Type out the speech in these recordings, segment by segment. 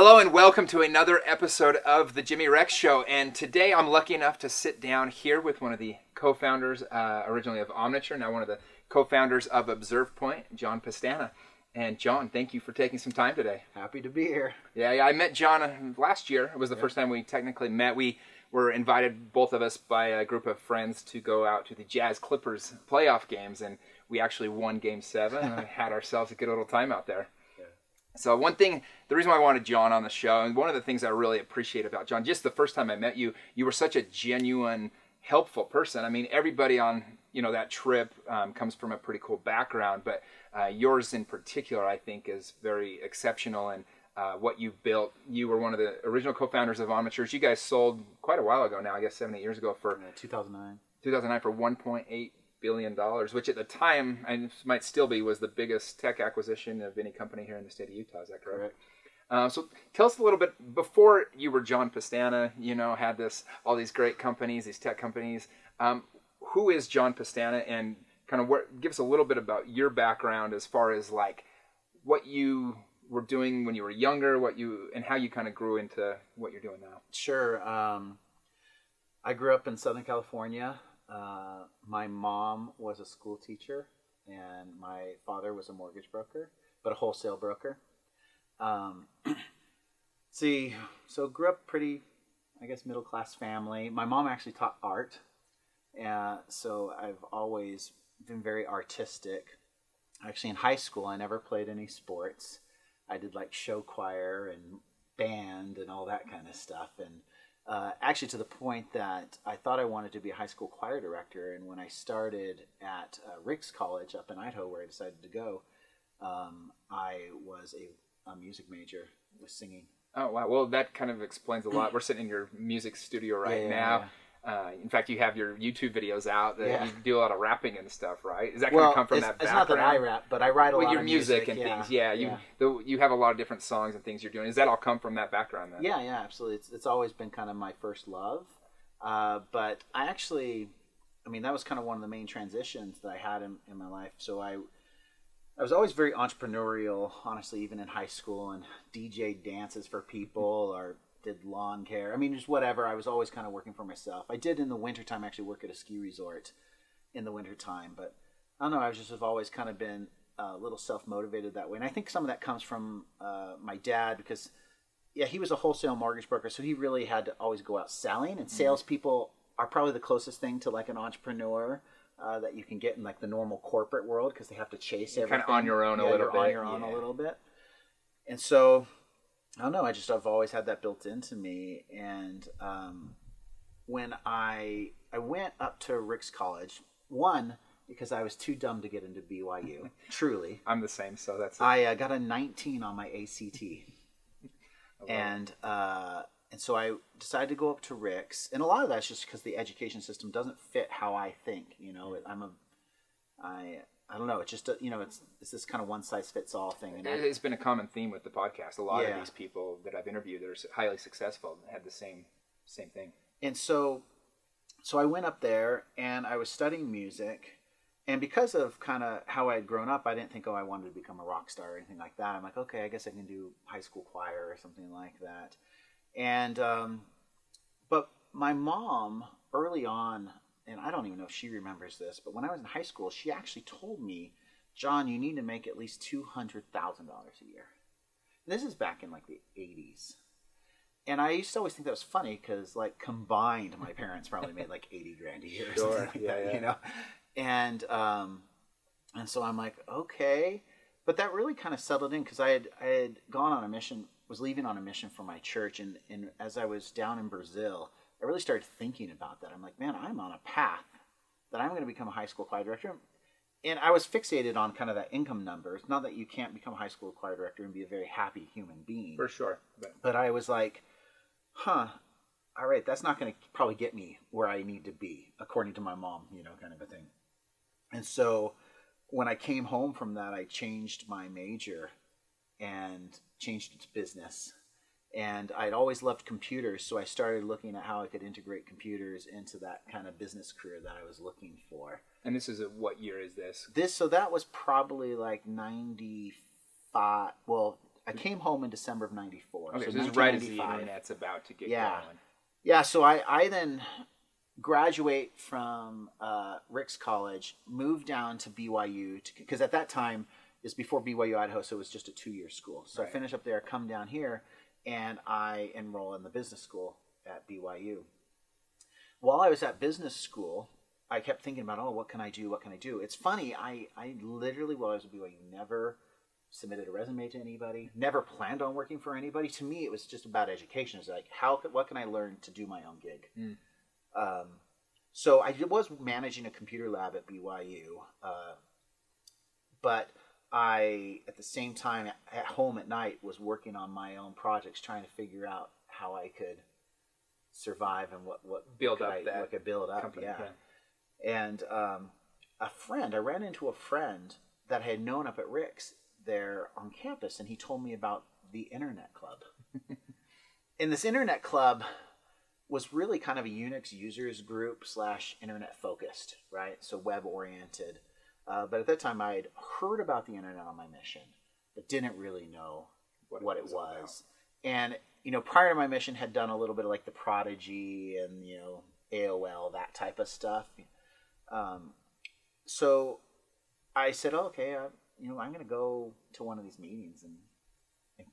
Hello and welcome to another episode of the Jimmy Rex Show. And today I'm lucky enough to sit down here with one of the co-founders, originally of Omniture, now one of the co-founders of ObservePoint, John Pestana. And John, thank you for taking some time today. Happy to be here. Yeah, I met John last year. It was the first time we technically met. We were invited, both of us, by a group of friends to go out to the Jazz Clippers playoff games, and we actually won Game 7 and had ourselves a good little time out there. So one thing, the reason why I wanted John on the show, and one of the things I really appreciate about John, just the first time I met you, you were such a genuine, helpful person. I mean, everybody on that trip comes from a pretty cool background, but yours in particular, I think, is very exceptional. And what you've built, you were one of the original co-founders of Omniture. You guys sold quite a while ago now, I guess 7-8 years ago, for 2009. 2009 for $1.8 billion, which at the time, and might still be, was the biggest tech acquisition of any company here in the state of Utah. Is that correct? So tell us a little bit, before you were John Pestana, had all these great companies, these tech companies. Who is John Pestana, and kind of give us a little bit about your background as far as like what you were doing when you were younger, and how you kind of grew into what you're doing now. Sure. I grew up in Southern California. My mom was a school teacher, and my father was a mortgage broker, but a wholesale broker. So grew up pretty, I guess, middle-class family. My mom actually taught art, so I've always been very artistic. Actually, in high school, I never played any sports. I did like show choir and band and all that kind of stuff, and actually to the point that I thought I wanted to be a high school choir director. And when I started at Rick's College up in Idaho, where I decided to go, I was a music major with singing. Oh, wow. Well, that kind of explains a lot. We're sitting in your music studio right now. Yeah. In fact, you have your YouTube videos out that you do a lot of rapping and stuff, right? Does that kind of come from that background? It's not that I rap, but I write a lot your of music and things. Yeah, you have a lot of different songs and things you're doing. Does that all come from that background then? Yeah, absolutely. It's always been kind of my first love. But I that was kind of one of the main transitions that I had in my life. So I was always very entrepreneurial, honestly, even in high school, and DJ'd dances for people or did lawn care. I mean, just whatever. I was always kind of working for myself. I did in the wintertime actually work at a ski resort in the wintertime, but I don't know, have always kind of been a little self-motivated that way. And I think some of that comes from my dad, because he was a wholesale mortgage broker, so he really had to always go out selling, and salespeople are probably the closest thing to like an entrepreneur that you can get in like the normal corporate world, because they have to chase everything. Kind of on your own a little bit. On your own a little bit. And so I don't know, I've always had that built into me. And when I went up to Rick's College, one, because I was too dumb to get into BYU, truly. I'm the same, so that's it. I got a 19 on my ACT. And so I decided to go up to Rick's, and a lot of that's just because the education system doesn't fit how I think. I don't know. It's just it's this kind of one size fits all thing. And it's been a common theme with the podcast. A lot of these people that I've interviewed that are highly successful had the same thing. And so I went up there and I was studying music, and because of kind of how I had grown up, I didn't think, I wanted to become a rock star or anything like that. I'm like, okay, I guess I can do high school choir or something like that. And but my mom early on, and I don't even know if she remembers this, but when I was in high school, she actually told me, John, you need to make at least $200,000 a year. And this is back in like the 80s. And I used to always think that was funny, because like combined, my parents probably made like 80 grand a year or something like that. And so I'm like, okay. But that really kind of settled in, because I had gone on a mission, was leaving on a mission for my church. And as I was down in Brazil, I really started thinking about that. I'm like, man, I'm on a path that I'm going to become a high school choir director. And I was fixated on kind of that income number. It's not that you can't become a high school choir director and be a very happy human being. For sure. But I was like, all right, that's not going to probably get me where I need to be, according to my mom, kind of a thing. And so when I came home from that, I changed my major and changed it to business. And I'd always loved computers, so I started looking at how I could integrate computers into that kind of business career that I was looking for. And this is what year is this? So that was probably like 95. Well, I came home in December of 94. Okay, so this is right as the 1995. internet's about to get Yeah. going. Yeah, so I then graduate from Ricks College, moved down to BYU, because at that time, is before BYU Idaho, so it was just a 2-year school. So Right. I finish up there, come down here, and I enroll in the business school at BYU. While I was at business school, I kept thinking about, oh, what can I do? What can I do? It's funny, I literally, while I was at BYU, never submitted a resume to anybody, never planned on working for anybody. To me, it was just about education. It's like, what can I learn to do my own gig? So I was managing a computer lab at BYU, but I, at the same time, at home at night, was working on my own projects, trying to figure out how I could survive and what I could build up. Company, yeah. And I ran into a friend that I had known up at Rick's there on campus, and he told me about the Internet Club. And this Internet Club was really kind of a Unix users group / internet focused, right? So web oriented. But at that time, I'd heard about the internet on my mission, but didn't really know what it was. And, prior to my mission, had done a little bit of like the Prodigy and, AOL, that type of stuff. So I said, okay, I'm going to go to one of these meetings and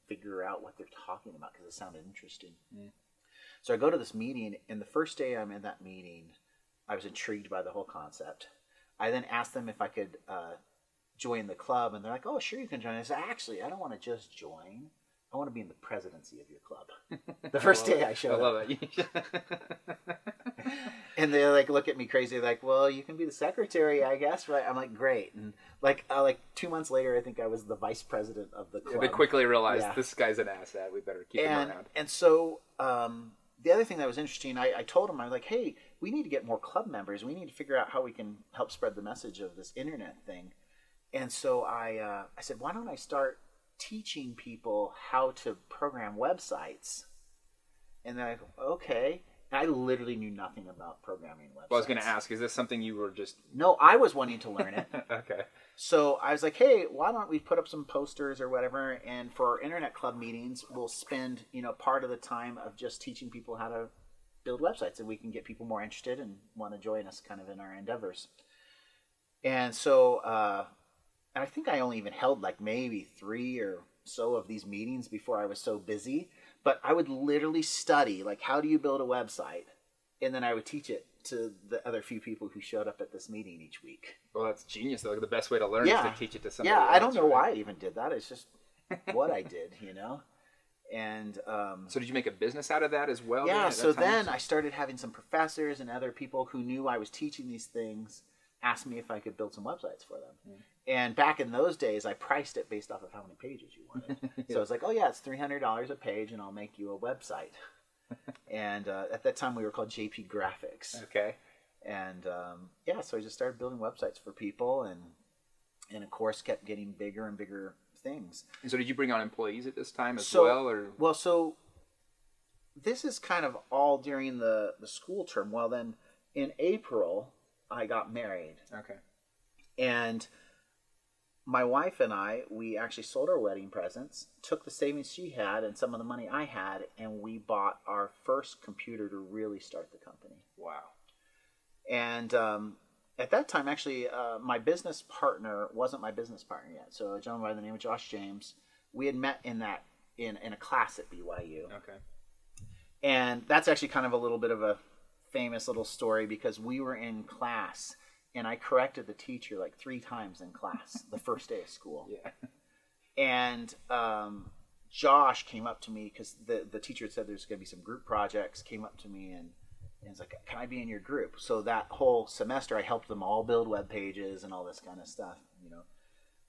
figure out what they're talking about, because it sounded interesting. So I go to this meeting, and the first day I'm in that meeting, I was intrigued by the whole concept. I then asked them if I could join the club, and they're like, oh, sure, you can join. I said, actually, I don't want to just join. I want to be in the presidency of your club. The first day I showed up. I love it. And they look at me crazy, like, well, you can be the secretary, I guess, right? I'm like, great. And like 2 months later, I think I was the vice president of the club. They quickly realized this guy's an asset. We better keep him around. And so the other thing that was interesting, I told him, I was like, hey, we need to get more club members. We need to figure out how we can help spread the message of this internet thing. And so I said, why don't I start teaching people how to program websites? And then I go, okay. And I literally knew nothing about programming websites. Well, I was going to ask, is this something you were just... No, I was wanting to learn it. Okay. So I was like, hey, why don't we put up some posters or whatever, and for our internet club meetings, we'll spend, part of the time of just teaching people how to build websites, and we can get people more interested and want to join us kind of in our endeavors. And so, and I think I only even held like maybe 3 or so of these meetings before I was so busy. But I would literally study, like, how do you build a website? And then I would teach it to the other few people who showed up at this meeting each week. Well, that's genius, though. The best way to learn is to teach it to somebody else. I don't know why I even did that. It's just what I did, And so did you make a business out of that as well? Yeah, so then I started having some professors and other people who knew I was teaching these things ask me if I could build some websites for them. And back in those days, I priced it based off of how many pages you wanted. So I was like, oh yeah, it's $300 a page, and I'll make you a website. And at that time, we were called JP Graphics. Okay. And so I just started building websites for people, and of course, kept getting bigger and bigger things. And so did you bring on employees at this time as well? Or? Well, so this is kind of all during the school term. Well, then in April, I got married. Okay. And my wife and I, we actually sold our wedding presents, took the savings she had and some of the money I had, and we bought our first computer to really start the company. Wow. And at that time, actually, my business partner wasn't my business partner yet. So a gentleman by the name of Josh James, we had met in a class at BYU. Okay. And that's actually kind of a little bit of a famous little story, because we were in class and I corrected the teacher like 3 times in class the first day of school. Yeah. And Josh came up to me, because the teacher had said there's going to be some group projects, came up to me and was like, can I be in your group? So that whole semester I helped them all build web pages and all this kind of stuff,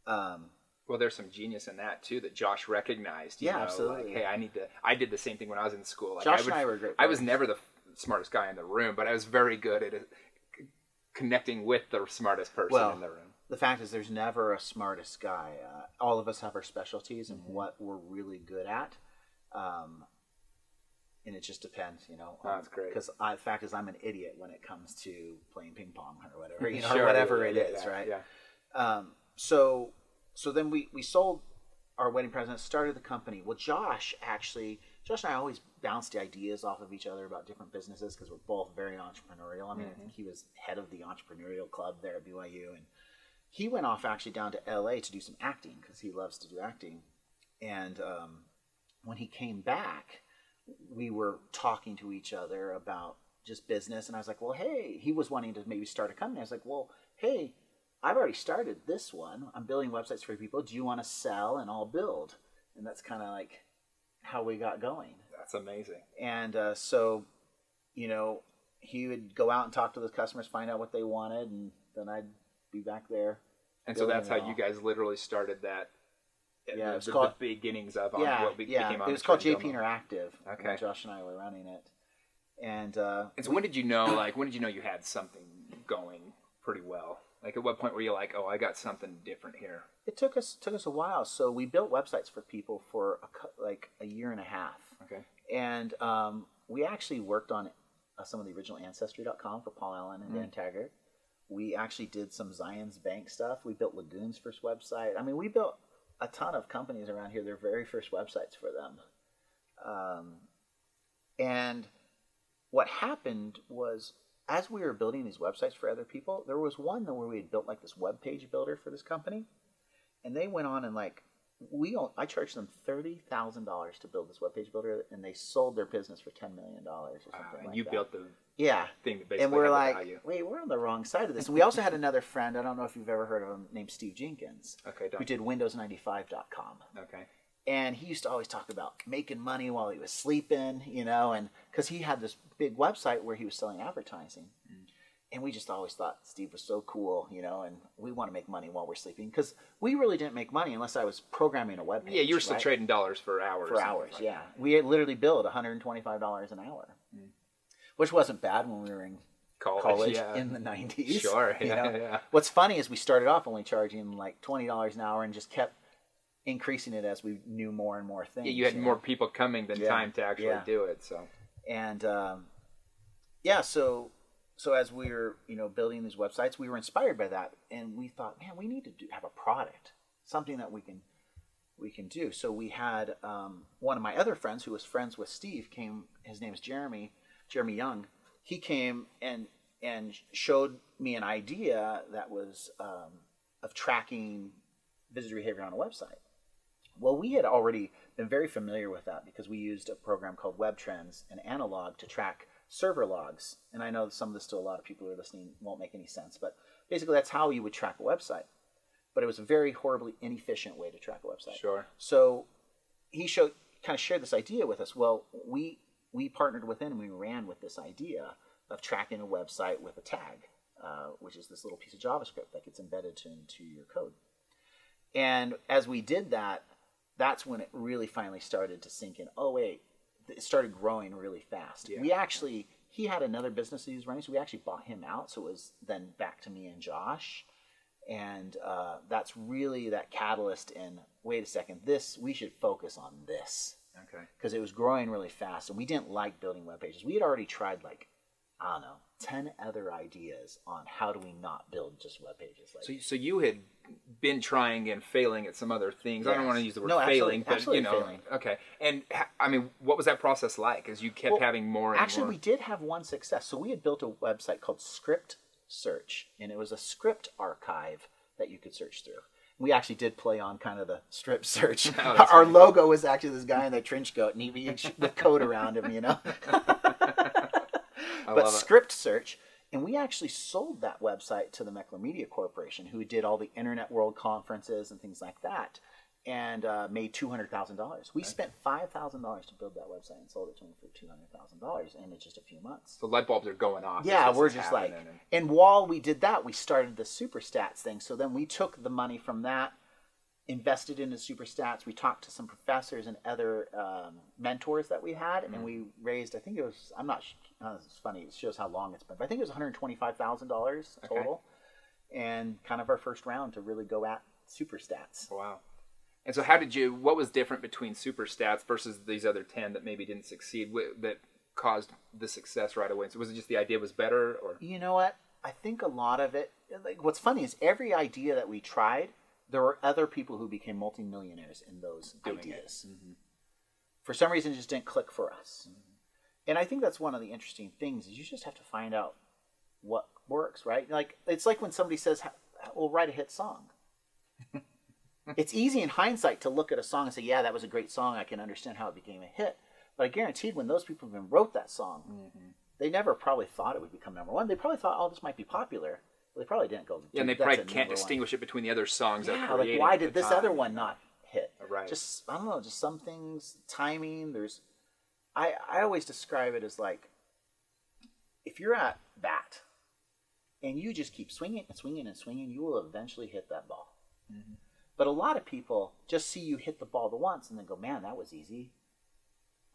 Well, there's some genius in that too, that Josh recognized. You know, absolutely. Like, hey, I did the same thing when I was in school. Like, Josh and I were great. I was never the smartest guy in the room, but I was very good at connecting with the smartest person in the room. The fact is, there's never a smartest guy. All of us have our specialties and what we're really good at. And it just depends, That's great. Because the fact is, I'm an idiot when it comes to playing ping pong or whatever, Sure, or whatever it yeah, is, yeah, right? Yeah. So then we sold our wedding present, started the company. Well, Josh and I always bounced the ideas off of each other about different businesses because we're both very entrepreneurial. I mean, I think he was head of the entrepreneurial club there at BYU, and he went off actually down to LA to do some acting because he loves to do acting. And when he came back, we were talking to each other about just business, and I was like, well, hey, he was wanting to maybe start a company. I was like, well, hey, I've already started this one. I'm building websites for people. Do you want to sell and I'll build? And that's kind of like how we got going. That's amazing. And so, you know, he would go out and talk to the customers, find out what they wanted, and then I'd be back there. And so that's how you guys literally started that. Yeah, the beginnings of what became Omniture. It was called JP Interactive. Okay. Josh and I were running it. And so when did you know you had something going pretty well? Like, at what point were you like, oh, I got something different here? It took us a while. So we built websites for people for a year and a half. Okay. And we actually worked on some of the original Ancestry.com for Paul Allen and Dan Taggart. We actually did some Zions Bank stuff. We built Lagoon's first website. I mean, we built a ton of companies around here, their very first websites for them. And what happened was, as we were building these websites for other people, there was one where we had built like this web page builder for this company, and they went on and I charged them $30,000 to build this web page builder, and they sold their business for $10 million or something like that. And you built the thing that basically and we're had like, the value. wait, we're on the wrong side of this. And we also had another friend, I don't know if you've ever heard of him, named Steve Jenkins, who did Windows95.com. Okay. And he used to always talk about making money while he was sleeping, you know, and because he had this big website where he was selling advertising. And we just always thought Steve was so cool, you know, and we want to make money while we're sleeping, because we really didn't make money unless I was programming a web page. Yeah, you were still trading dollars for hours. For hours, yeah. We had literally billed $125 an hour, which wasn't bad when we were in college in the 90s. Sure, you know? What's funny is we started off only charging like $20 an hour and just kept increasing it as we knew more and more things. Yeah, you had more people coming than time to actually do it. So, and so as we were, you know, building these websites, we were inspired by that, and we thought, man, we need to have a product, something that we can do. So we had one of my other friends who was friends with Steve came. His name is Jeremy Young. He came and showed me an idea that was of tracking visitor behavior on a website. Well, we had already been very familiar with that because we used a program called WebTrends and Analog to track server logs. And I know some of this to a lot of people who are listening won't make any sense, but basically that's how you would track a website. But it was a very horribly inefficient way to track a website. Sure. So he shared this idea with us. Well, we partnered with him and we ran with this idea of tracking a website with a tag, which is this little piece of JavaScript that gets embedded into your code. And as we did that, that's when it really finally started to sink in. Oh, wait, it started growing really fast. Yeah. He had another business he was running, so we actually bought him out. So it was then back to me and Josh. And that's really that catalyst in, wait a second, we should focus on this. Okay. Because it was growing really fast, and we didn't like building web pages. We had already tried 10 other ideas on how do we not build just web pages. So you had been trying and failing at some other things. Yes. I don't want to use the word failing, but failing. Okay. And I mean, what was that process like as you kept having more and actually, more? We did have one success. So we had built a website called Script Search, and it was a script archive that you could search through. We actually did play on kind of the strip search. Our logo was actually this guy in the trench coat, and he with code around him, you know. But Script Search, and we actually sold that website to the Meckler Media Corporation, who did all the Internet World Conferences and things like that, and made $200,000. We spent $5,000 to build that website and sold it to them for $200,000 in just a few months. So light bulbs are going off. Yeah, we're just like, and while we did that, we started the Superstats thing. So then we took the money from that, invested into Superstats. We talked to some professors and other mentors that we had, and we raised, I think it was, it's funny, it shows how long it's been, but I think it was $125,000 total, and kind of our first round to really go at Superstats. Wow. And so what was different between Superstats versus these other 10 that maybe didn't succeed, that caused the success right away? So was it just the idea was better? Or? You know what? I think a lot of it, what's funny is every idea that we tried there were other people who became multimillionaires in those Doing ideas. Mm-hmm. For some reason, it just didn't click for us. Mm-hmm. And I think that's one of the interesting things is you just have to find out what works, right? Like it's like when somebody says, "Well, write a hit song." It's easy in hindsight to look at a song and say, "Yeah, that was a great song. I can understand how it became a hit." But I guaranteed when those people even wrote that song, mm-hmm. they never probably thought it would become number one. They probably thought, "Oh, this might be popular." But they probably didn't go. Yeah, and they probably can't distinguish it between the other songs. Yeah, like why did this other one not hit? Right. Just I don't know. Just some things, timing. I always describe it as like, if you're at bat and you just keep swinging and swinging and swinging, you will eventually hit that ball. Mm-hmm. But a lot of people just see you hit the ball the once and then go, "Man, that was easy.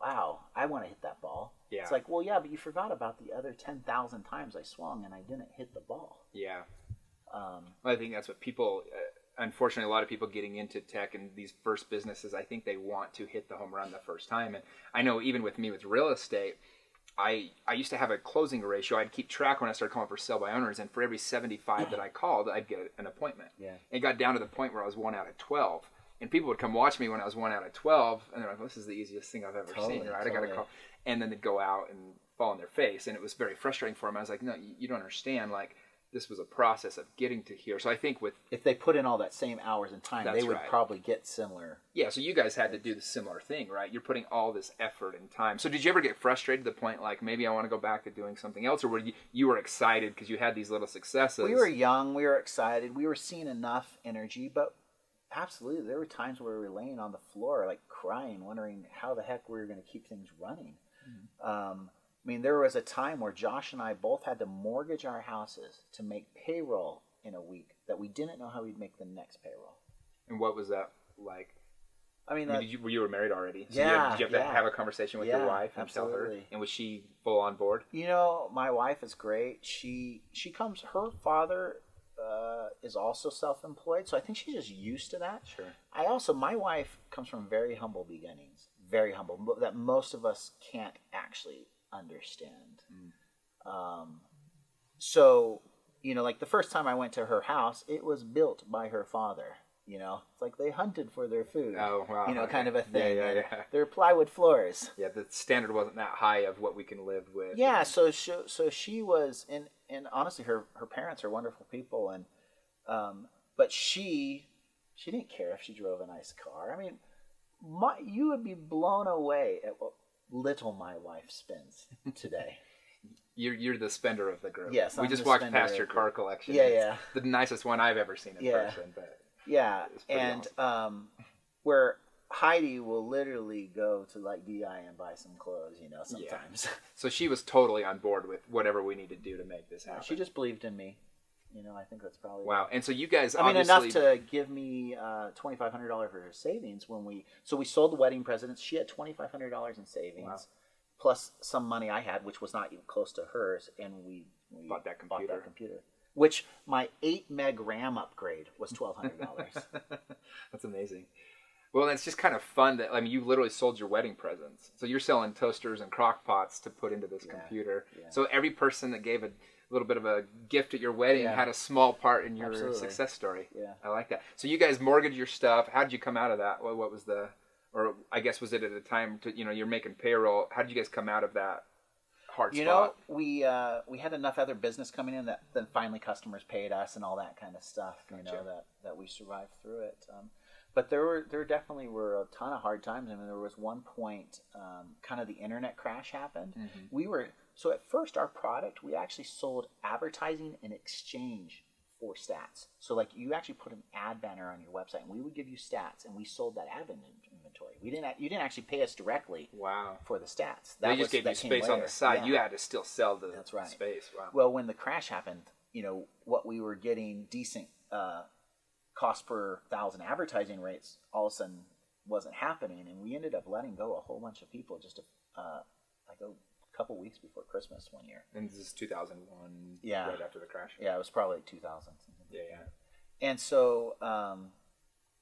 Wow, I want to hit that ball." Yeah. It's like, well, yeah, but you forgot about the other 10,000 times I swung and I didn't hit the ball. Yeah. Well, I think that's what people... unfortunately, a lot of people getting into tech and these first businesses, I think they want to hit the home run the first time. And I know even with me with real estate, I used to have a closing ratio. I'd keep track when I started calling for sell by owners, and for every 75 that I called, I'd get an appointment. Yeah. And it got down to the point where I was 1 out of 12. And people would come watch me when I was 1 out of 12, and they're like, "This is the easiest thing I've ever seen, right? Totally. I got to call." And then they'd go out and fall on their face, and it was very frustrating for them. I was like, "No, you don't understand. Like, this was a process of getting to here." So I think if they put in all that same hours and time, they would probably get similar. Yeah, so you guys had to do the similar thing, right? You're putting all this effort and time. So did you ever get frustrated to the point like maybe I want to go back to doing something else, or were you were excited because you had these little successes? We were young, we were excited, we were seeing enough energy, but absolutely there were times where we were laying on the floor like crying, wondering how the heck we were going to keep things running. Mm-hmm. I mean, there was a time where Josh and I both had to mortgage our houses to make payroll in a week that we didn't know how we'd make the next payroll. And what was that like? I mean, you were married already? So yeah. Did you have to have a conversation with your wife and absolutely. tell her? And was she full on board? You know, my wife is great. She comes, her father is also self-employed, so I think she's just used to that. Sure. My wife comes from very humble beginnings, very humble, that most of us can't actually understand. So, you know, like the first time I went to her house, it was built by her father. You know, it's like they hunted for their food. Oh, wow. You know, kind of a thing. Yeah. They're plywood floors. Yeah, the standard wasn't that high of what we can live with. Yeah, so she was, and honestly, her parents are wonderful people, and but she didn't care if she drove a nice car. I mean, you would be blown away at what little my wife spends today. You're the spender of the group. Yes, we just walked past your car collection. Yeah. It's the nicest one I've ever seen in person. But yeah, and awesome. Where Heidi will literally go to like DI and buy some clothes, you know, sometimes. Yeah. So she was totally on board with whatever we need to do to make this happen. She just believed in me. You know, I think that's probably... Wow. And so you guys enough to give me $2,500 for her savings when we sold the wedding presents. She had $2,500 in savings. Wow. Plus some money I had, which was not even close to hers, and we bought that computer. Which my 8 meg RAM upgrade was $1,200. That's amazing. Well, it's just kind of fun that, I mean, you literally sold your wedding presents. So you're selling toasters and crock pots to put into this computer. Yeah. So every person that gave a little bit of a gift at your wedding had a small part in your success story. Yeah. I like that. So you guys mortgaged your stuff. How did you come out of that? What was or I guess was it at a time to, you know, you're making payroll. How did you guys come out of that hard spot? You know, we had enough other business coming in that then finally customers paid us and all that kind of stuff, you know, that we survived through it. But there definitely were a ton of hard times. I mean, there was one point, kind of the internet crash happened. Mm-hmm. So at first our product, we actually sold advertising in exchange for stats. So like you actually put an ad banner on your website and we would give you stats and we sold that ad inventory. You didn't actually pay us directly for the stats. They just gave you space on the side. Yeah. You had to still sell the space. Wow. Well, when the crash happened, you know, what we were getting decent cost per thousand advertising rates all of a sudden wasn't happening, and we ended up letting go a whole bunch of people just like a couple weeks before Christmas one year. And this is 2001, right after the crash. Yeah, it was probably 2000. Yeah. And so,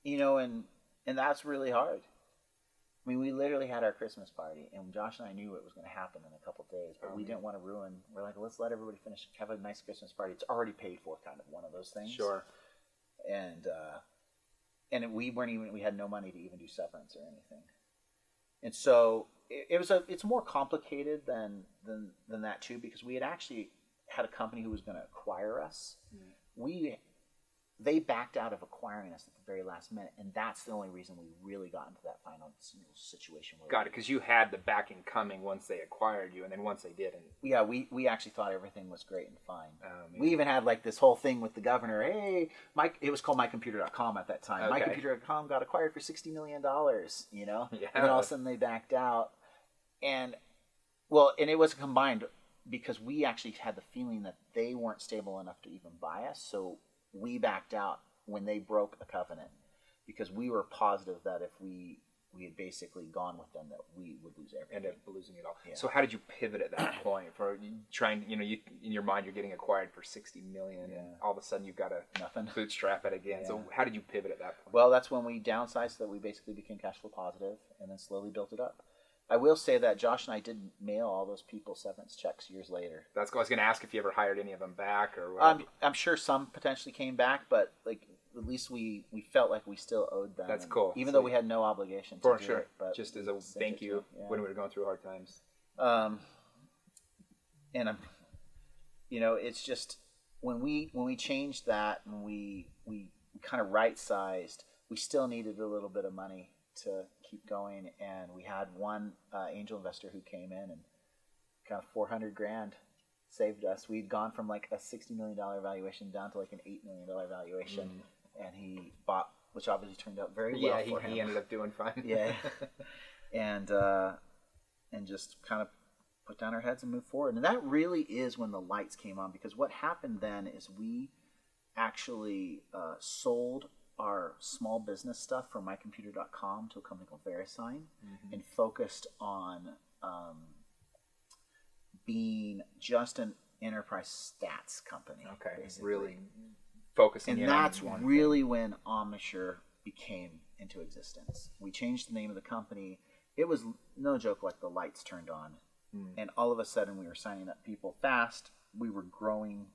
you know, and that's really hard. I mean, we literally had our Christmas party, and Josh and I knew it was going to happen in a couple days, but we didn't want to ruin. We're like, let's let everybody have a nice Christmas party. It's already paid for, kind of one of those things. Sure. And and we had no money to even do severance or anything. And so it's more complicated than that too, because we had actually had a company who was going to acquire us. They backed out of acquiring us at the very last minute, and that's the only reason we really got into that final situation. Got it, because you had the backing coming once they acquired you, and then once they didn't. Yeah, we actually thought everything was great and fine. We even had like this whole thing with the governor. Hey, it was called MyComputer.com at that time. Okay. MyComputer.com got acquired for $60 million, you know? Yeah. And then all of a sudden they backed out. And it was combined because we actually had the feeling that they weren't stable enough to even buy us, so we backed out when they broke a covenant, because we were positive that if we had basically gone with them, that we would lose everything. End up losing it all. Yeah. So how did you pivot at that point? For trying, you in your mind, you're getting acquired for $60 million, and all of a sudden you've got to bootstrap it again. Yeah. So how did you pivot at that point? Well, that's when we downsized, so that we basically became cash flow positive, and then slowly built it up. I will say that Josh and I did mail all those people severance checks years later. I was going to ask if you ever hired any of them back or whatever. I'm sure some potentially came back, but like at least we felt like we still owed them. That's cool. Even though we had no obligation to do it. But just as a thank you when we were going through hard times. And it's just when we changed that and we kind of right-sized, we still needed a little bit of money to keep going, and we had one angel investor who came in and kind of $400,000 saved us. We'd gone from like a $60 million valuation down to like an $8 million valuation, and he bought, which obviously turned out very well for him. He ended up doing fine. Yeah, and just kind of put down our heads and move forward. And that really is when the lights came on, because what happened then is we actually sold our small business stuff from mycomputer.com to a company called VeriSign, and focused on being just an enterprise stats company. Okay, basically. Really focusing. And that's really when Omniture became into existence. We changed the name of the company. It was no joke, like the lights turned on, and all of a sudden we were signing up people fast. We were growing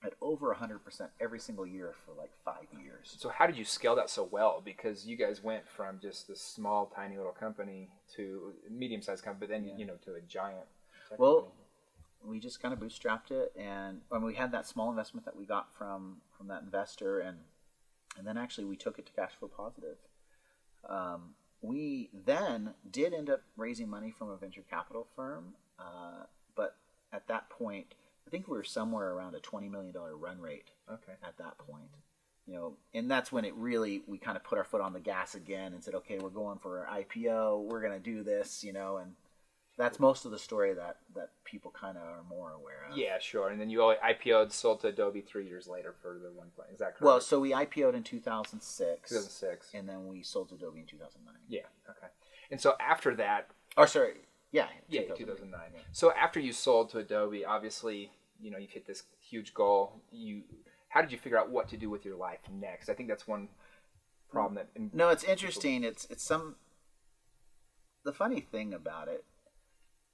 at over 100% every single year for like 5 years. So how did you scale that so well? Because you guys went from just this small, tiny little company to a medium-sized company, but then to a giant company. We just kind of bootstrapped it, and we had that small investment that we got from that investor, and then actually we took it to cash flow positive. We then did end up raising money from a venture capital firm, but at that point, I think we were somewhere around a $20 million run rate at that point. And that's when we kind of put our foot on the gas again and said, okay, we're going for our IPO, we're going to do this, and that's most of the story that people kind of are more aware of. Yeah, sure. And then you IPO'd, sold to Adobe 3 years later for the one plan. Is that correct? Well, so we IPO'd in 2006. 2006. And then we sold to Adobe in 2009. Yeah, okay. And so after that... Oh, sorry. Yeah, 2009. Yeah. So after you sold to Adobe, obviously, you've hit this huge goal. How did you figure out what to do with your life next? I think that's one problem that... No, it's interesting. It's the funny thing about it,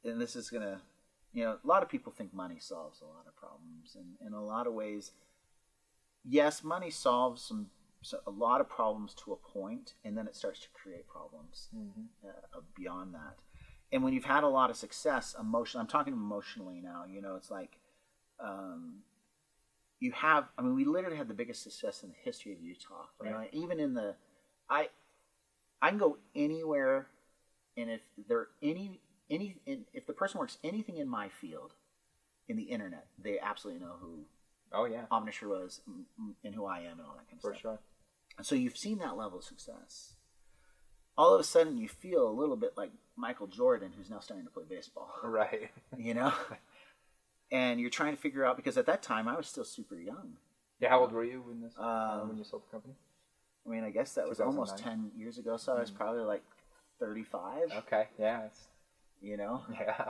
and this is going to, a lot of people think money solves a lot of problems. And in a lot of ways, yes, money solves a lot of problems to a point, and then it starts to create problems beyond that. And when you've had a lot of success, I'm talking emotionally now, it's like, we literally had the biggest success in the history of Utah. Right? Even in I can go anywhere, and if there if the person works anything in my field, in the internet, they absolutely know who Omniture was and who I am and all that kind of stuff. For sure. And so you've seen that level of success. All of a sudden you feel a little bit like Michael Jordan, who's now starting to play baseball. Right. And you're trying to figure out, because at that time I was still super young. Yeah, how old were you when you sold the company? I guess that was almost 10 years ago, so I was probably like 35. Okay, yeah. Yeah,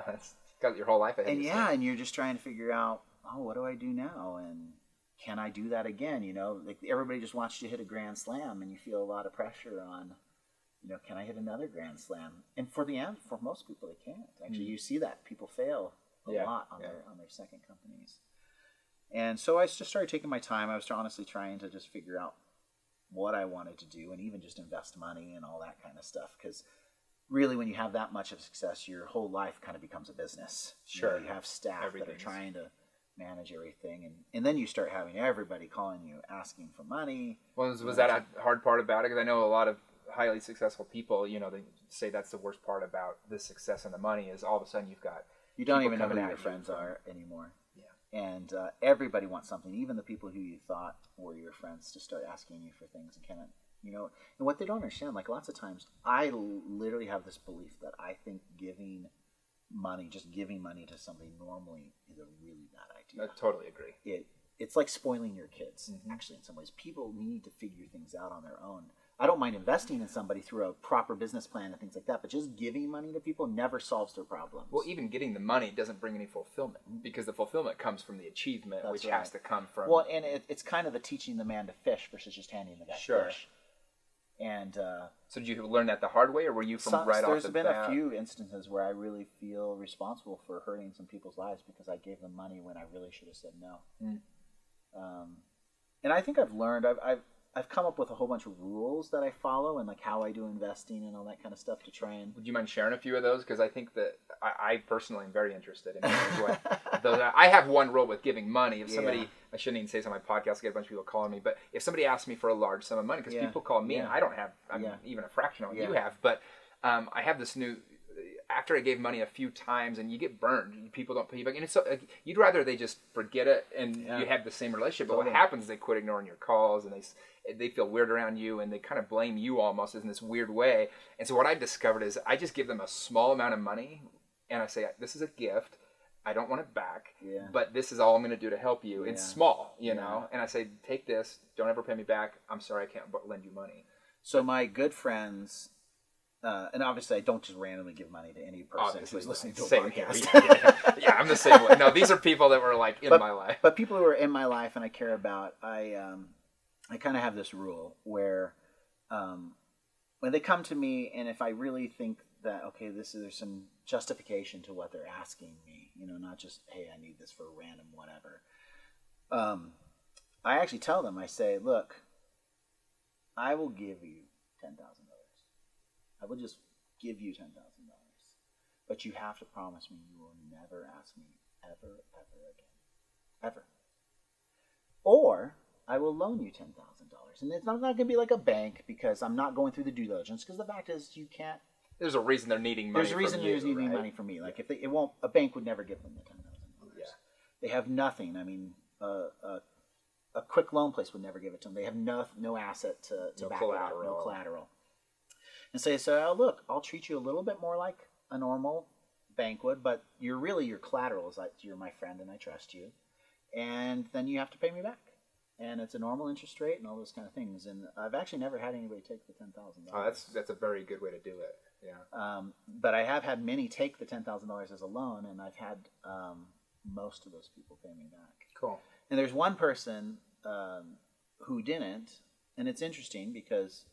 that's got your whole life ahead of you. And you're just trying to figure out, what do I do now? And can I do that again? Like everybody just wants you to hit a grand slam, and you feel a lot of pressure on, can I hit another grand slam? And for most people, they can't. Actually, you see that people fail a lot on their second companies. And so I just started taking my time. I was honestly trying to just figure out what I wanted to do, and even just invest money and all that kind of stuff. Because really, when you have that much of success, your whole life kind of becomes a business. Sure. You have staff that are trying to manage everything, and then you start having everybody calling you, asking for money. Well, was that a hard part about it? Because I know a lot of highly successful people, they say that's the worst part about the success and the money is all of a sudden you don't even know who your friends are anymore. Yeah. And everybody wants something, even the people who you thought were your friends, to start asking you for things and kind of, and what they don't understand, like lots of times, I literally have this belief that I think giving money to somebody normally is a really bad idea. I totally agree. It's like spoiling your kids, actually, in some ways. People need to figure things out on their own. I don't mind investing in somebody through a proper business plan and things like that, but just giving money to people never solves their problems. Well, even getting the money doesn't bring any fulfillment, because the fulfillment comes from the achievement, which has to come from... Well, and it's kind of the teaching the man to fish versus just handing the guy fish. And so did you learn that the hard way, or were you from right off the bat? There's been a few instances where I really feel responsible for hurting some people's lives because I gave them money when I really should have said no. And I think I've learned, I've come up with a whole bunch of rules that I follow, and like how I do investing and all that kind of stuff to try and... Would you mind sharing a few of those? Because I think that I personally am very interested in those. I have one rule with giving money. If somebody, I shouldn't even say this on my podcast, I get a bunch of people calling me, but if somebody asks me for a large sum of money, because people call me and I don't have even a fraction of what you have, but I have this new... After I gave money a few times, and you get burned, people don't pay you back, and it's so, you'd rather they just forget it and you have the same relationship. But what happens is they quit ignoring your calls, and they feel weird around you, and they kind of blame you almost in this weird way. And so what I discovered is I just give them a small amount of money, and I say, this is a gift. I don't want it back, but this is all I'm going to do to help you. It's small, you know. And I say, take this. Don't ever pay me back. I'm sorry, I can't lend you money. So my good friends. And obviously, I don't just randomly give money to any person who's listening to a podcast. Yeah, I'm the same way. No, these are people that were like in my life. But people who are in my life and I care about, I kind of have this rule where when they come to me, and if I really think that, okay, there's some justification to what they're asking me, not just, hey, I need this for a random whatever. I actually tell them, I say, look, I will give you $10,000. I will just give you $10,000, but you have to promise me you will never ask me ever again, ever. Or I will loan you $10,000, and it's not going to be like a bank because I'm not going through the due diligence. Because the fact is, you can't. There's a reason they're needing money. There's a reason they're needing money from me. Like a bank would never give them the $10,000. Yeah. They have nothing. I mean, a quick loan place would never give it to them. They have no asset to back it up, no collateral. And say, so look, I'll treat you a little bit more like a normal bank would, but your collateral is like, you're my friend and I trust you. And then you have to pay me back. And it's a normal interest rate and all those kind of things. And I've actually never had anybody take the $10,000. Oh, that's a very good way to do it. Yeah. But I have had many take the $10,000 as a loan, and I've had most of those people pay me back. Cool. And there's one person who didn't, and it's interesting because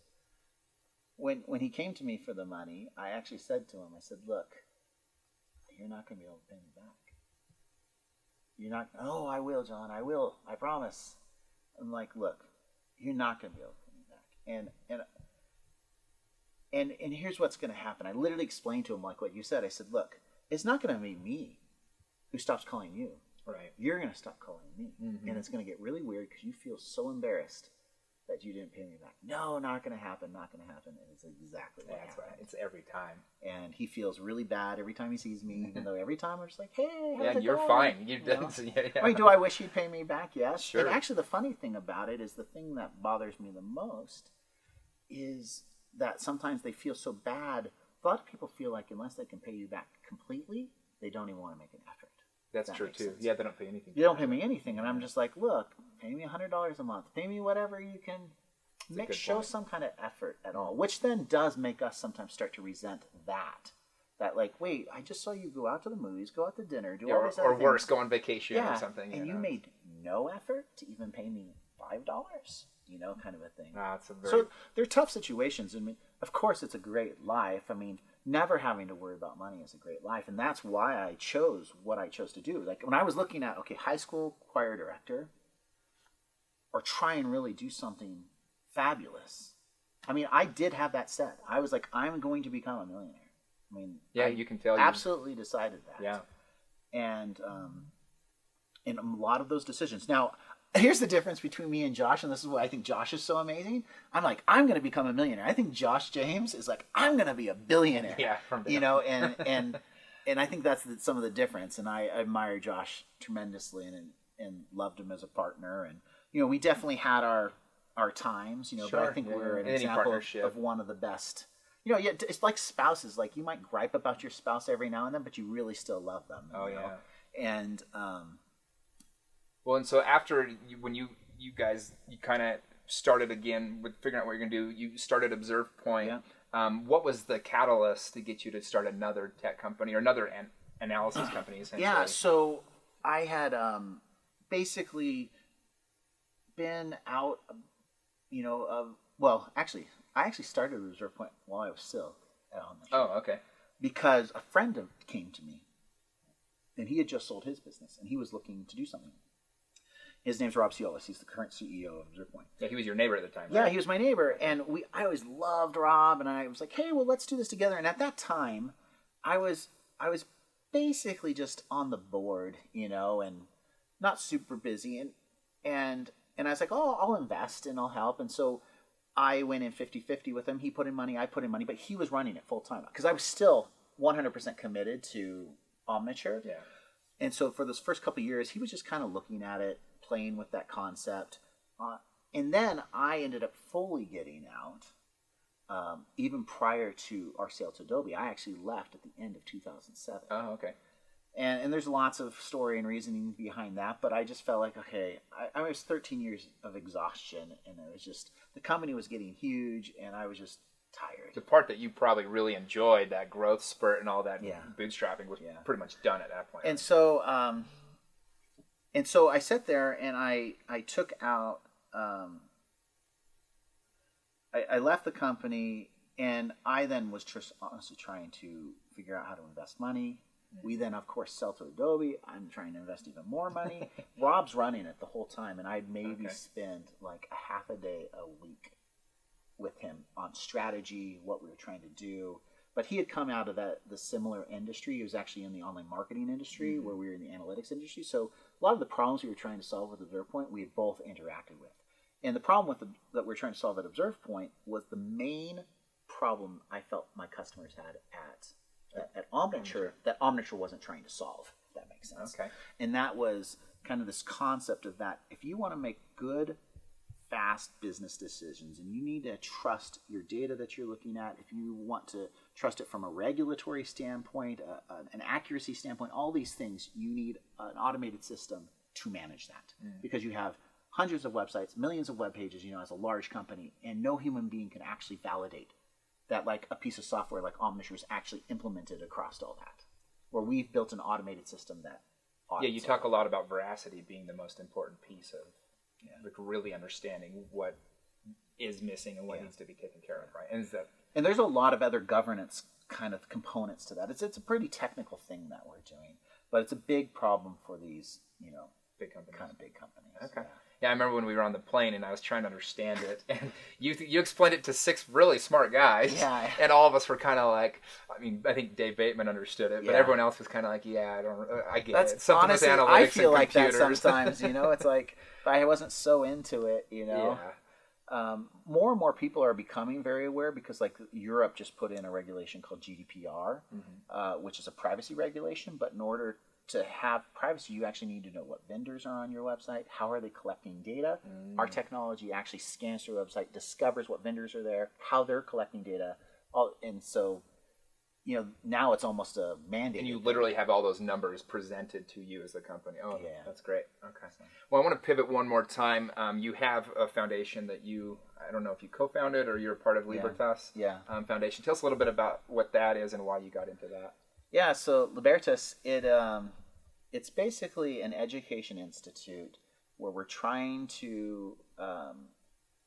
when he came to me for the money, I actually said to him, I said, look, you're not going to be able to pay me back. You're not, oh, I will, John, I will, I promise. I'm like, look, you're not going to be able to pay me back. And here's what's going to happen. I literally explained to him like what you said. I said, look, it's not going to be me who stops calling you. Right. You're going to stop calling me. Mm-hmm. And it's going to get really weird because you feel so embarrassed that you didn't pay me back. No, not going to happen, not going to happen. And it's exactly what happened. Right. It's every time. And he feels really bad every time he sees me, even though every time I'm just like, hey, how's it you're going? fine. I mean, do I wish he'd pay me back? Yes. Sure. And actually, the funny thing about it is the thing that bothers me the most is that sometimes they feel so bad. A lot of people feel like unless they can pay you back completely, they don't even want to make an effort. That's true, too. Sense. Yeah, they don't pay anything. You don't pay me anything. And I'm just like, look, pay me $100 a month. Pay me whatever you can. Show some kind of effort at all. Which then does make us sometimes start to resent that. That like, wait, I just saw you go out to the movies, go out to dinner, do all these other things. Or worse, go on vacation or something. And you made no effort to even pay me $5, kind of a thing. So they're tough situations. I mean, of course, it's a great life. I mean, never having to worry about money is a great life. And that's why I chose what I chose to do. Like when I was looking at, high school choir director, or try and really do something fabulous. I mean, I did have that set. I was like, I'm going to become a millionaire. I mean, yeah, you can tell. Absolutely decided that. Yeah. And a lot of those decisions. Now, here's the difference between me and Josh, and this is why I think Josh is so amazing. I'm like, I'm going to become a millionaire. I think Josh James is like, I'm going to be a billionaire. Yeah, from there. You know, and I think that's some of the difference. And I admire Josh tremendously and loved him as a partner. And you know, we definitely had our times. You know, sure. But I think we're an example of one of the best. You know, it's like spouses. Like you might gripe about your spouse every now and then, but you really still love them. Oh know? yeah. And well, and so after when you guys kind of started again with figuring out what you're gonna do, you started ObservePoint. Yeah. What was the catalyst to get you to start another tech company or another analysis company? Essentially. Yeah. So I had basically been out, you know, I actually started ObservePoint while I was still at Omniture. Oh, okay. Because a friend came to me, and he had just sold his business, and he was looking to do something. His name's Rob Ciolis. He's the current CEO of ObservePoint. Yeah, he was your neighbor at the time. Right? Yeah, he was my neighbor, and I always loved Rob, and I was like, hey, well, let's do this together. And at that time, I was basically just on the board, you know, and not super busy, and I was like, oh, I'll invest and I'll help, and so I went in 50-50 with him. He put in money, I put in money, but he was running it full time because I was still 100% committed to Omniture. Yeah. And so for those first couple of years, he was just kind of looking at it, playing with that concept. And then I ended up fully getting out. Even prior to our sale to Adobe, I actually left at the end of 2007. Oh, okay. And there's lots of story and reasoning behind that, but I just felt like, okay, I was 13 years of exhaustion, and it was just, the company was getting huge, and I was just tired. The part that you probably really enjoyed, that growth spurt and all that bootstrapping, was pretty much done at that point. And so I sat there, and I took out, I left the company, and I then was just honestly trying to figure out how to invest money. We then, of course, sell to Adobe. I'm trying to invest even more money. Rob's running it the whole time, and I'd maybe spend like a half a day a week with him on strategy, what we were trying to do. But he had come out of the similar industry. He was actually in the online marketing industry, where we were in the analytics industry. So a lot of the problems we were trying to solve with ObservePoint, we had both interacted with. And the problem that we're trying to solve at ObservePoint was the main problem I felt my customers had at Omniture that Omniture wasn't trying to solve, if that makes sense. Okay. And that was kind of this concept of that if you want to make good, fast business decisions, and you need to trust your data that you're looking at, if you want to trust it from a regulatory standpoint, an accuracy standpoint, all these things, you need an automated system to manage that. Because you have hundreds of websites, millions of web pages, you know, as a large company, and no human being can actually validate that like a piece of software like Omniture is actually implemented across all that, where we've built an automated system that audits. Yeah, you talk a lot about veracity being the most important piece of like really understanding what is missing and what needs to be taken care of, right? And there's a lot of other governance kind of components to that. It's a pretty technical thing that we're doing, but it's a big problem for these, you know, big companies. Kind of big companies. Okay. Yeah, I remember when we were on the plane and I was trying to understand it, and you explained it to 6 really smart guys, and all of us were kind of like, I mean, I think Dave Bateman understood it, but everyone else was kind of like, I get it. Something honestly, with analytics I feel and like that computers. sometimes, you know, it's like, if I wasn't so into it, you know. Yeah. More and more people are becoming very aware because, like, Europe just put in a regulation called Gdpr, which is a privacy regulation, but in order to have privacy, you actually need to know what vendors are on your website, how are they collecting data. Our technology actually scans through a website, discovers what vendors are there, how they're collecting data, and so, you know, now it's almost a mandate. And you literally have all those numbers presented to you as a company. Oh, yeah. That's great. Okay. Well, I want to pivot one more time. You have a foundation that I don't know if you co-founded or you're a part of Libertas Foundation. Tell us a little bit about what that is and why you got into that. Yeah, so Libertas, it's basically an education institute where we're trying to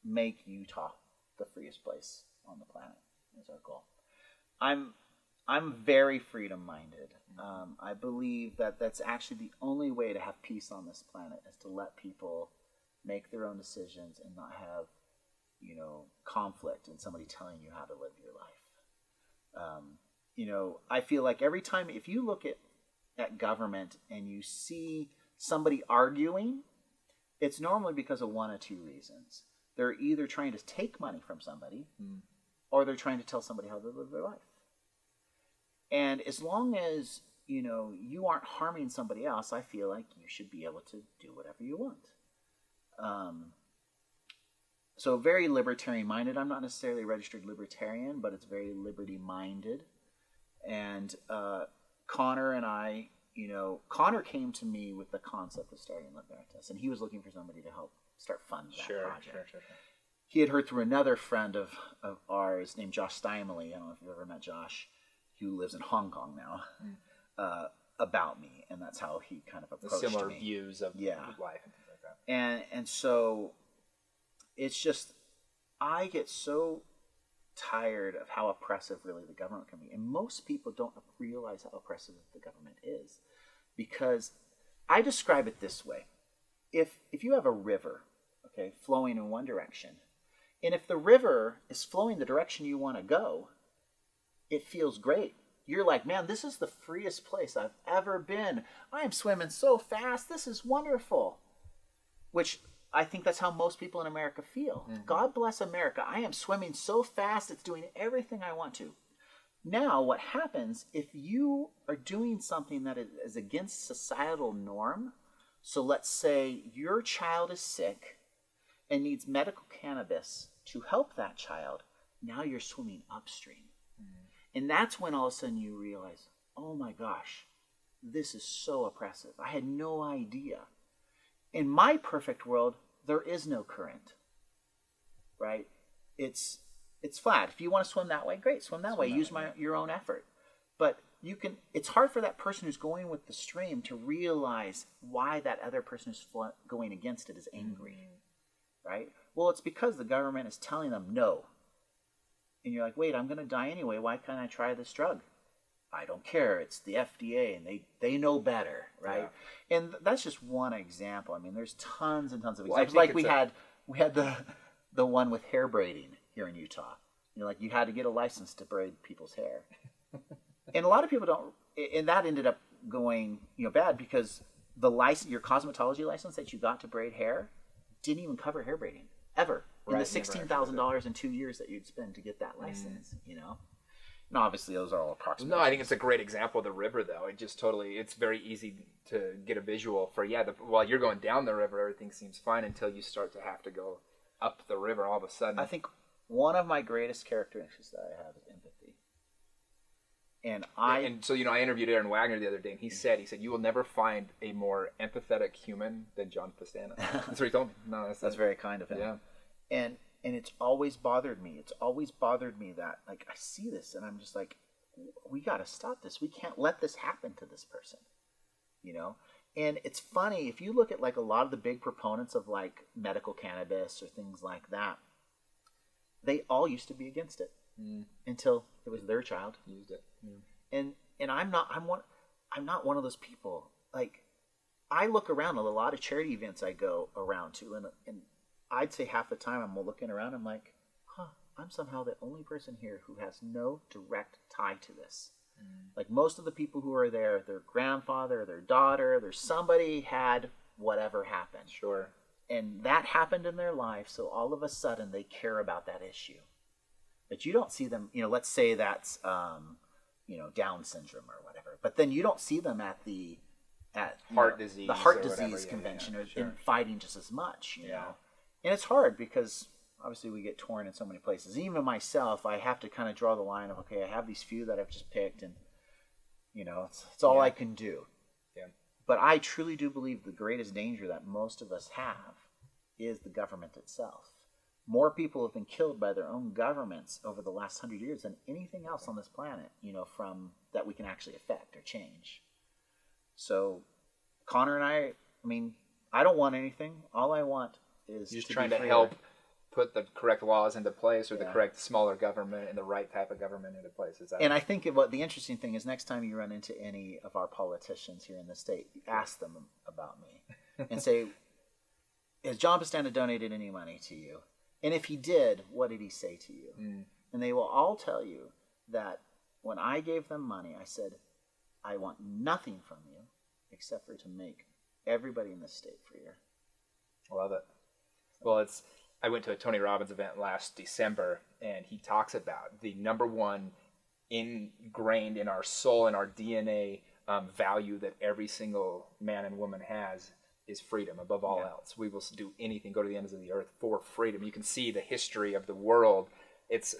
make Utah the freest place on the planet. Is our goal. I'm very freedom-minded. I believe that that's actually the only way to have peace on this planet is to let people make their own decisions and not have conflict in somebody telling you how to live your life. I feel like every time, if you look at government and you see somebody arguing, it's normally because of one of two reasons. They're either trying to take money from somebody, or they're trying to tell somebody how to live their life. And as long as, you aren't harming somebody else, I feel like you should be able to do whatever you want. So very libertarian-minded. I'm not necessarily a registered libertarian, but it's very liberty-minded. And Connor and I, Connor came to me with the concept of starting Libertas, and he was looking for somebody to help start funding that project. Sure. He had heard through another friend of ours named Josh Steinmele. I don't know if you've ever met Josh, who lives in Hong Kong now, about me, and that's how he kind of approached me. Similar views of life and things like that. And so it's just, I get so tired of how oppressive really the government can be. And most people don't realize how oppressive the government is. Because I describe it this way. If you have a river, okay, flowing in one direction, and if the river is flowing the direction you want to go, it feels great. You're like, man, this is the freest place I've ever been. I am swimming so fast. This is wonderful. Which I think that's how most people in America feel. Mm-hmm. God bless America. I am swimming so fast. It's doing everything I want to. Now, what happens if you are doing something that is against societal norm? So let's say your child is sick and needs medical cannabis to help that child. Now you're swimming upstream. And that's when all of a sudden you realize, oh my gosh, this is so oppressive. I had no idea. In my perfect world, there is no current, right? It's flat. If you want to swim that way, great, swim that way. Use your own effort. But it's hard for that person who's going with the stream to realize why that other person who's going against it is angry, right? Well, it's because the government is telling them no. And you're like, wait, I'm going to die anyway. Why can't I try this drug? I don't care. It's the FDA, and they know better, right? Yeah. And that's just one example. I mean, there's tons and tons of examples. Like we had the one with hair braiding here in Utah. Like you had to get a license to braid people's hair, and a lot of people don't. And that ended up going bad because the license, your cosmetology license that you got to braid hair, didn't even cover hair braiding ever. In the $16,000 in 2 years that you'd spend to get that license, And obviously those are all approximate. No, I think it's a great example of the river, though. It's very easy to get a visual for, while you're going down the river, everything seems fine until you start to have to go up the river all of a sudden. I think one of my greatest characteristics that I have is empathy. And so, I interviewed Aaron Wagner the other day, and he said, you will never find a more empathetic human than John Pestana. That's what he told me. No, that's very kind of him. Yeah. And it's always bothered me. It's always bothered me that, like, I see this and I'm just like, we got to stop this. We can't let this happen to this person, And it's funny, if you look at, like, a lot of the big proponents of, like, medical cannabis or things like that, they all used to be against it until it was their child. Used it. And I'm not one of those people. Like, I look around at a lot of charity events I go around to, and I'd say half the time I'm looking around, I'm like, I'm somehow the only person here who has no direct tie to this. Like, most of the people who are there, their grandfather, their daughter, there's somebody had whatever happened. Sure. And that happened in their life, so all of a sudden they care about that issue. But you don't see them, let's say that's, Down syndrome or whatever. But then you don't see them at the heart disease convention or sure. in fighting just as much, you know. And it's hard because obviously we get torn in so many places. Even myself, I have to kind of draw the line of, okay, I have these few that I've just picked, and it's all I can do. Yeah. But I truly do believe the greatest danger that most of us have is the government itself. More people have been killed by their own governments over the last 100 years than anything else on this planet, from that we can actually affect or change. So Connor and I don't want anything. All I want is just trying to help put the correct laws into place, or the correct smaller government and the right type of government into place. And I think what the interesting thing is, next time you run into any of our politicians here in the state, ask them about me and say, has John Pestana donated any money to you? And if he did, what did he say to you? And they will all tell you that when I gave them money, I said, I want nothing from you except for to make everybody in this state freer. I love it. Well, I went to a Tony Robbins event last December, and he talks about the number one ingrained in our soul and our DNA value that every single man and woman has is freedom above all else. We will do anything, go to the ends of the earth for freedom. You can see the history of the world. It's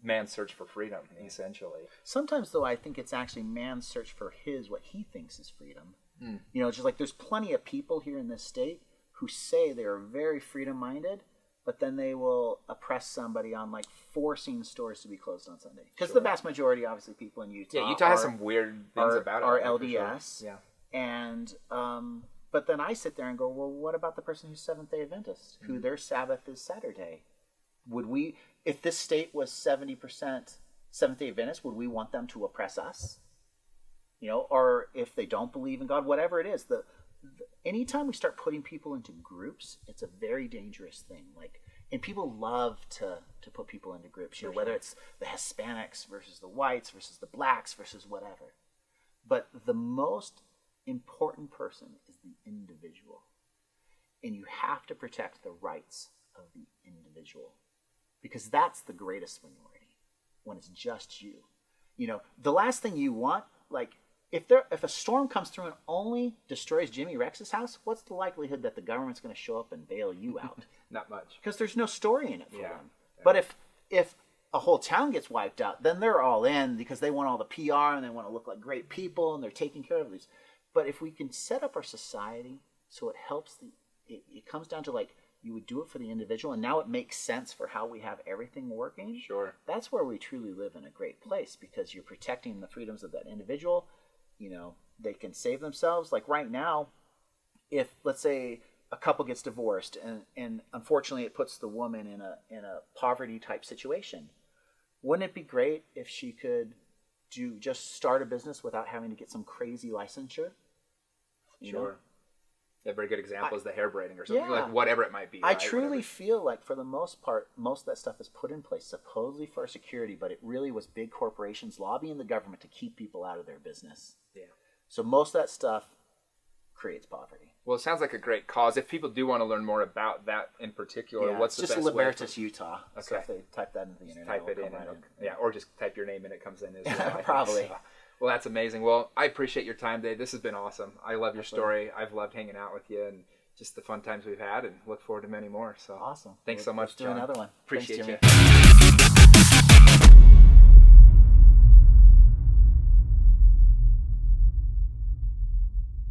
man's search for freedom, essentially. Sometimes, though, I think it's actually man's search for what he thinks is freedom. You know, just like there's plenty of people here in this state who say they are very freedom-minded, but then they will oppress somebody on like forcing stores to be closed on Sunday. Because the vast majority, obviously, people in Utah, Utah has some weird things about it. Are LDS. Sure. And but then I sit there and go, well, what about the person who's Seventh-day Adventist, who their Sabbath is Saturday? Would we, if this state was 70% Seventh-day Adventist, would we want them to oppress us? You know, or if they don't believe in God, whatever it is, anytime we start putting people into groups, it's a very dangerous thing. Like, and people love to put people into groups, you know, whether it's the Hispanics versus the whites versus the blacks versus whatever. But the most important person is the individual. And you have to protect the rights of the individual. Because that's the greatest minority, when it's just you. You know, the last thing you want, like, if a storm comes through and only destroys Jimmy Rex's house, what's the likelihood that the government's going to show up and bail you out? Not much. Because there's no story in it for them. Yeah. But if a whole town gets wiped out, then they're all in because they want all the PR and they want to look like great people and they're taking care of these. But if we can set up our society so it helps, it comes down to like, you would do it for the individual, and now it makes sense for how we have everything working. Sure. That's where we truly live in a great place, because you're protecting the freedoms of that individual. You know, they can save themselves. Like right now, if let's say a couple gets divorced and unfortunately it puts the woman in a poverty type situation, wouldn't it be great if she could just start a business without having to get some crazy licensure? You know? A very good example is the hair braiding or something, like whatever it might be. I truly feel like for the most part, most of that stuff is put in place supposedly for our security, but it really was big corporations lobbying the government to keep people out of their business. Yeah. So most of that stuff creates poverty. Well, it sounds like a great cause. If people do want to learn more about that in particular, what's the best way? Just Libertas, Utah. Okay. So if they type that into the internet, type it in. Or just type your name and it comes in as well. Probably. So, well, that's amazing. Well, I appreciate your time today. This has been awesome. I love your story. I've loved hanging out with you and just the fun times we've had, and look forward to many more. So awesome. Thanks so much, Let's do John. another one. Appreciate Thanks, you.